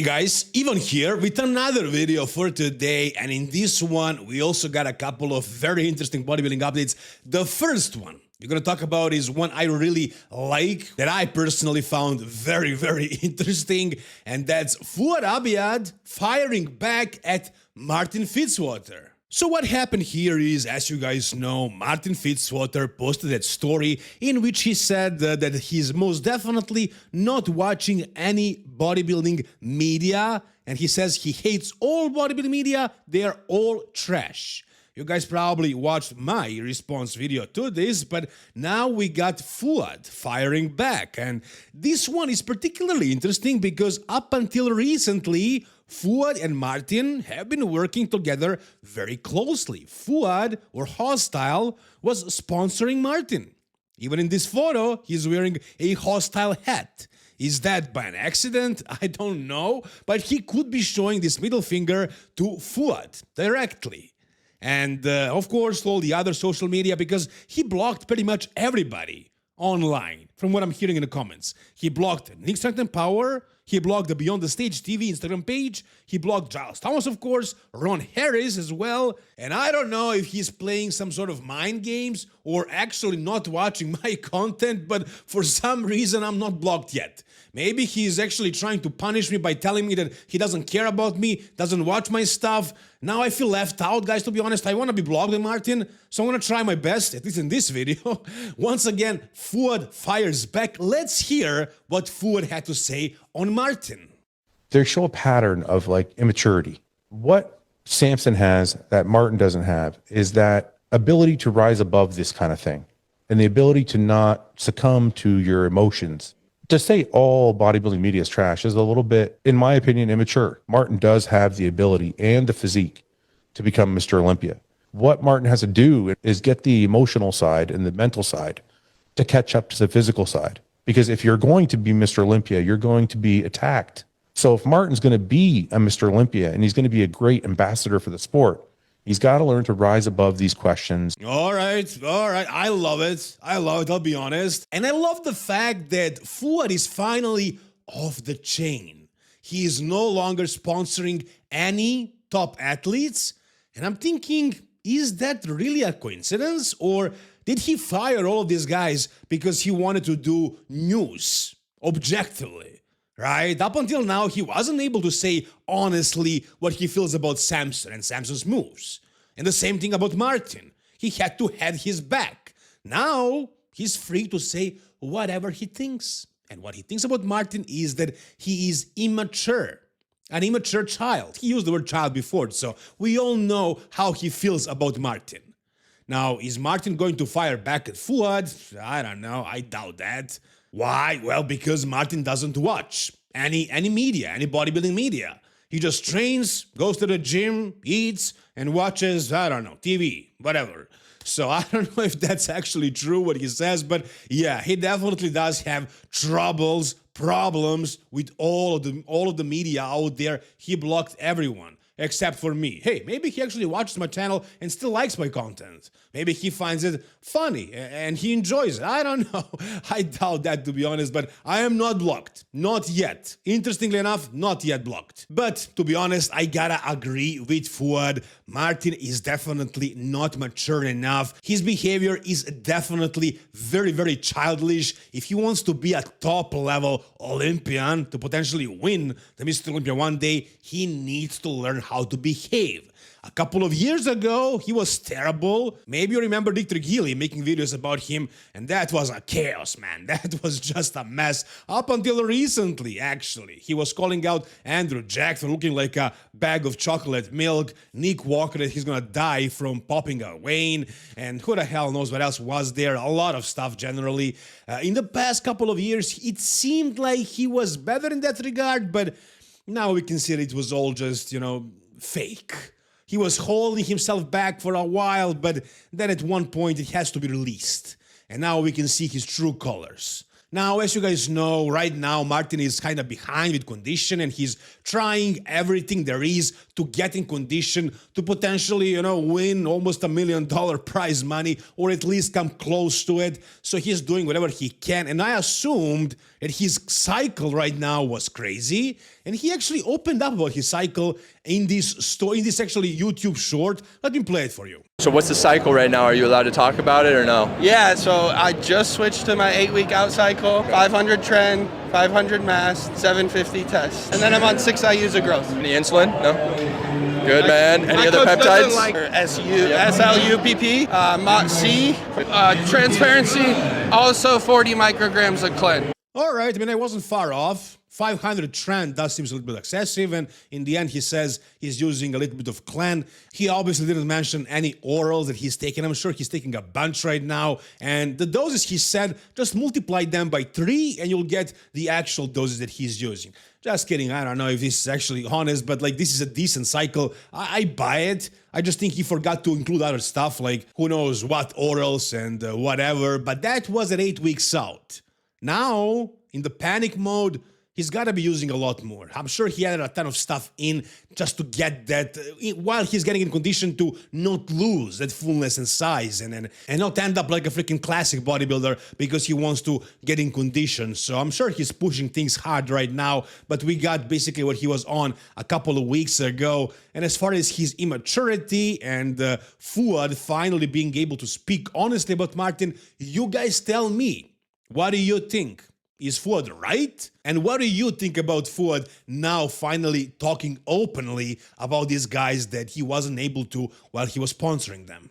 guys, Ivan here with another video for today, and in this one we also got a couple of very interesting bodybuilding updates. The first one we're gonna talk about is one I really like, that I personally found very interesting, and that's Fouad firing back at Martin Fitzwater. So what happened here is, as you guys know, Martin Fitzwater posted that story in which he said that he's most definitely not watching any bodybuilding media, and he says he hates all bodybuilding media, they're all trash. You guys probably watched my response video to this, but now we got Fouad firing back, and this one is particularly interesting because up until recently, Fouad and Martin have been working together very closely. Fouad, or Hostile, was sponsoring Martin. Even in this photo, he's wearing a Hostile hat. Is that by an accident? I don't know, but he could be showing this middle finger to Fouad directly. And of course, all the other social media, because he blocked pretty much everybody online, from what I'm hearing in the comments. He blocked Nick Strength and Power, he blocked the Beyond the Stage TV Instagram page, he blocked Giles Thomas, of course, Ron Harris as well, and I don't know if he's playing some sort of mind games or actually not watching my content, but for some reason I'm not blocked yet. Maybe he's actually trying to punish me by telling me that he doesn't care about me, doesn't watch my stuff. Now I feel left out, guys, to be honest. I want to be blocked by Martin, so I'm going to try my best, at least in this video. Once again, Fouad fires back. Let's hear what Fouad had to say on Martin. They show a pattern of like immaturity. What Samson has that Martin doesn't have is that ability to rise above this kind of thing and the ability to not succumb to your emotions. To say all bodybuilding media is trash is a little bit, in my opinion, immature. Martin does have the ability and the physique to become Mr. Olympia. What Martin has to do is get the emotional side and the mental side to catch up to the physical side. Because if you're going to be Mr. Olympia, you're going to be attacked. So if Martin's going to be a Mr. Olympia and he's going to be a great ambassador for the sport, he's got to learn to rise above these questions. All right. I love it. I'll be honest. And I love the fact that Fouad is finally off the chain. He is no longer sponsoring any top athletes. And I'm thinking, is that really a coincidence? Or did he fire all of these guys because he wanted to do news objectively? Right? Up until now, he wasn't able to say honestly what he feels about Samson and Samson's moves. And the same thing about Martin. He had to have his back. Now, he's free to say whatever he thinks. And what he thinks about Martin is that he is immature. An immature child. He used the word child before, so we all know how he feels about Martin. Now, is Martin going to fire back at Fouad? I don't know. I doubt that. Why? Well, because Martin doesn't watch any media, any bodybuilding media. He just trains, goes to the gym, eats, and watches, I don't know, TV, whatever. So I don't know if that's actually true what he says, but yeah, he definitely does have problems with all of the media out there. He blocked everyone except for me. Hey, maybe he actually watches my channel and still likes my content. Maybe he finds it funny and he enjoys it. I don't know. I doubt that, to be honest, but I am not blocked. Not yet. Interestingly enough, not yet blocked. But to be honest, I gotta agree with Fouad. Martin is definitely not mature enough. His behavior is definitely very childish. If he wants to be a top-level Olympian to potentially win the Mr. Olympia one day, he needs to learn how to behave. A couple of years ago, he was terrible. Maybe you remember Dick Trigili making videos about him, and that was a chaos, man. That was just a mess. Up until recently, actually. He was calling out Andrew Jack for looking like a bag of chocolate milk, Nick Walker that he's gonna die from popping a vein, and who the hell knows what else was there. A lot of stuff generally. In the past couple of years, it seemed like he was better in that regard, but now we can see that it was all just, fake. He was holding himself back for a while, but then at one point it has to be released. And now we can see his true colors. Now, as you guys know, right now Martin is kind of behind with condition, and he's trying everything there is to get in condition to potentially, win almost $1 million prize money, or at least come close to it. So he's doing whatever he can, and I assumed that his cycle right now was crazy, and he actually opened up about his cycle in this actually YouTube short. Let me play it for you. So what's the cycle right now? Are you allowed to talk about it or no? Yeah, so I just switched to my 8-week out cycle, 500 trend, 500 mass, 750 test. And then I'm on 6 IUs of growth. Any insulin? No? Good, man. Any other peptides? Like SLUPP, MOT-C, transparency, also 40 micrograms of Clen. All right, I mean, I wasn't far off. 500 trend, that seems a little bit excessive, and in the end he says he's using a little bit of Clen. He obviously didn't mention any orals that he's taking. I'm sure he's taking a bunch right now, and the doses he said, just multiply them by 3 and you'll get the actual doses that he's using. Just kidding, I don't know if this is actually honest, but like this is a decent cycle. I buy it. I just think he forgot to include other stuff like who knows what orals and whatever, but that was at 8 weeks out. Now, in the panic mode, he's got to be using a lot more. I'm sure he added a ton of stuff in just to get that, while he's getting in condition to not lose that fullness and size and not end up like a freaking classic bodybuilder because he wants to get in condition. So I'm sure he's pushing things hard right now, but we got basically what he was on a couple of weeks ago. And as far as his immaturity and Fouad finally being able to speak honestly about Martin, you guys tell me, what do you think? Is Fouad right? And what do you think about Fouad now finally talking openly about these guys that he wasn't able to while he was sponsoring them?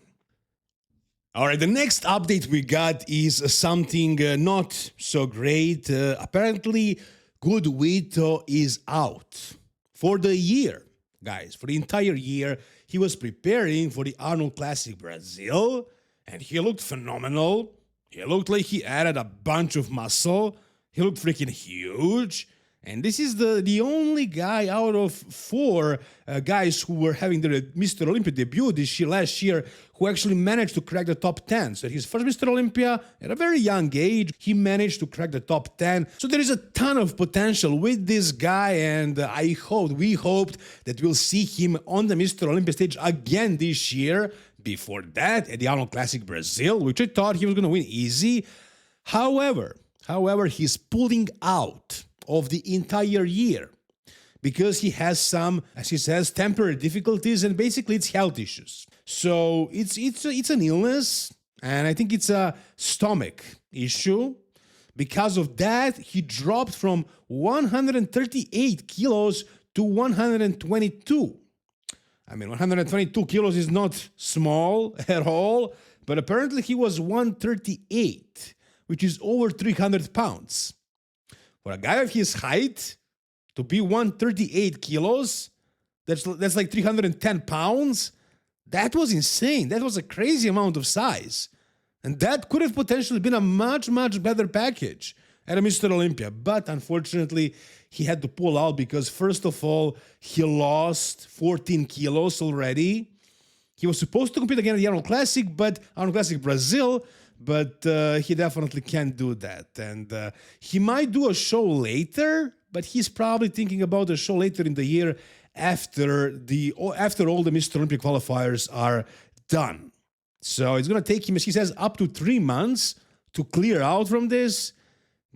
All right, the next update we got is something not so great. Apparently, GoodVito is out for the year, guys. For the entire year, he was preparing for the Arnold Classic Brazil, and he looked phenomenal. He looked like he added a bunch of muscle. He looked freaking huge. And this is the only guy out of 4 guys who were having their Mr. Olympia debut last year who actually managed to crack the top 10. So his first Mr. Olympia at a very young age, he managed to crack the top 10. So there is a ton of potential with this guy, and we hoped that we'll see him on the Mr. Olympia stage again this year. Before that, at the Arnold Classic Brazil, which I thought he was going to win easy. However, he's pulling out of the entire year because he has some, as he says, temporary difficulties, and basically it's health issues. So it's an illness, and I think it's a stomach issue. Because of that, he dropped from 138 kilos to 122. I mean, 122 kilos is not small at all, but apparently he was 138, which is over 300 pounds. For a guy of his height, to be 138 kilos, that's like 310 pounds. That was insane. That was a crazy amount of size. And that could have potentially been a much, much better package at a Mr. Olympia. But unfortunately, he had to pull out because, first of all, he lost 14 kilos already. He was supposed to compete again at the Arnold Classic Brazil, but he definitely can't do that. And he might do a show later, but he's probably thinking about a show later in the year after all the Mr. Olympia qualifiers are done. So it's going to take him, as he says, up to 3 months to clear out from this.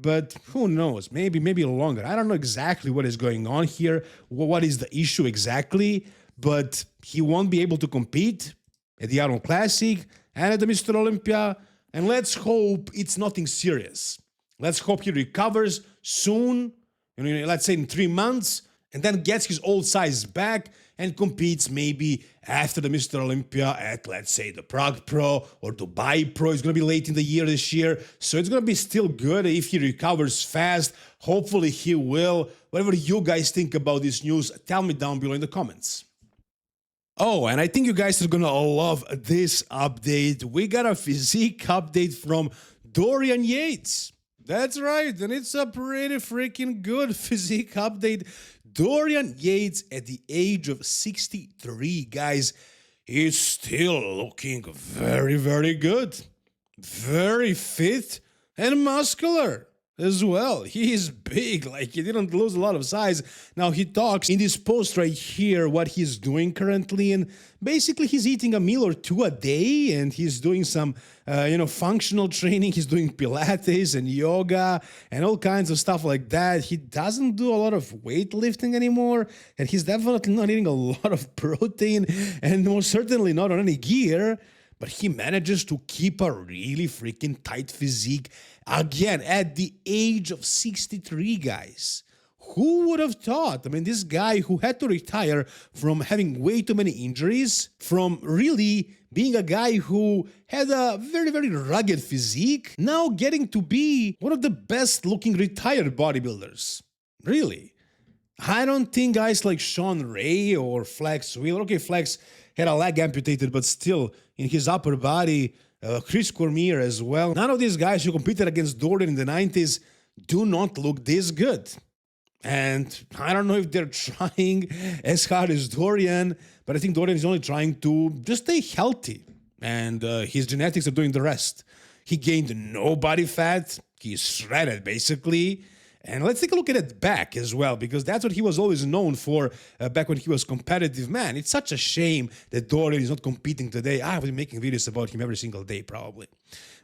But who knows, maybe longer. I don't know exactly what is going on here, what is the issue exactly, but he won't be able to compete at the Arnold Classic and at the Mr. Olympia, and let's hope it's nothing serious. Let's hope he recovers soon, let's say in 3 months, and then gets his old size back and competes maybe after the Mr. Olympia at, let's say, the Prague Pro or Dubai Pro. It's going to be late in the year this year, so it's going to be still good if he recovers fast. Hopefully he will. Whatever you guys think about this news, tell me down below in the comments. Oh, and I think you guys are going to love this update. We got a physique update from Dorian Yates. That's right, and it's a pretty freaking good physique update. Dorian Yates, at the age of 63, guys, is still looking very, very good. Very fit and muscular. as well. He is big, like he didn't lose a lot of size. Now he talks in this post right here what he's doing currently, and basically he's eating a meal or two a day, and he's doing some functional training. He's doing Pilates and yoga and all kinds of stuff like that. He doesn't do a lot of weightlifting anymore, and he's definitely not eating a lot of protein, and most certainly not on any gear. But he manages to keep a really freaking tight physique again at the age of 63, guys. Who would have thought? I mean, this guy who had to retire from having way too many injuries, from really being a guy who had a very, very rugged physique, now getting to be one of the best looking retired bodybuilders. Really. I don't think guys like Sean Ray or Flex Wheeler, okay, Flex had a leg amputated, but still in his upper body, Chris Cormier as well. None of these guys who competed against Dorian in the 90s do not look this good. And I don't know if they're trying as hard as Dorian, but I think Dorian is only trying to just stay healthy. And his genetics are doing the rest. He gained no body fat. He's shredded, basically. And let's take a look at it back as well, because that's what he was always known for back when he was competitive. Man, it's such a shame that Dorian is not competing today. I will be making videos about him every single day, probably.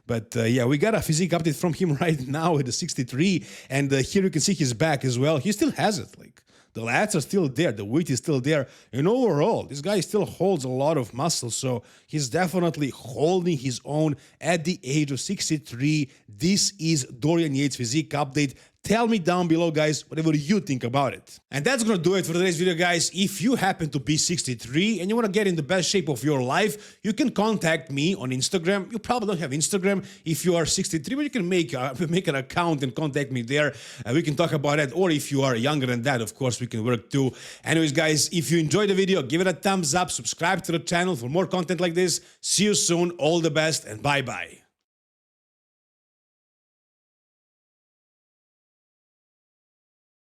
But yeah, we got a physique update from him right now at the 63. And here you can see his back as well. He still has it. Like, the lats are still there. The weight is still there. And overall, this guy still holds a lot of muscle. So he's definitely holding his own at the age of 63. This is Dorian Yates Physique Update. Tell me down below, guys, whatever you think about it. And that's gonna do it for today's video, guys. If you happen to be 63 and you wanna get in the best shape of your life, you can contact me on Instagram. You probably don't have Instagram if you are 63, but you can make an account and contact me there. We can talk about it. Or if you are younger than that, of course, we can work too. Anyways, guys, if you enjoyed the video, give it a thumbs up, subscribe to the channel for more content like this. See you soon. All the best and bye-bye.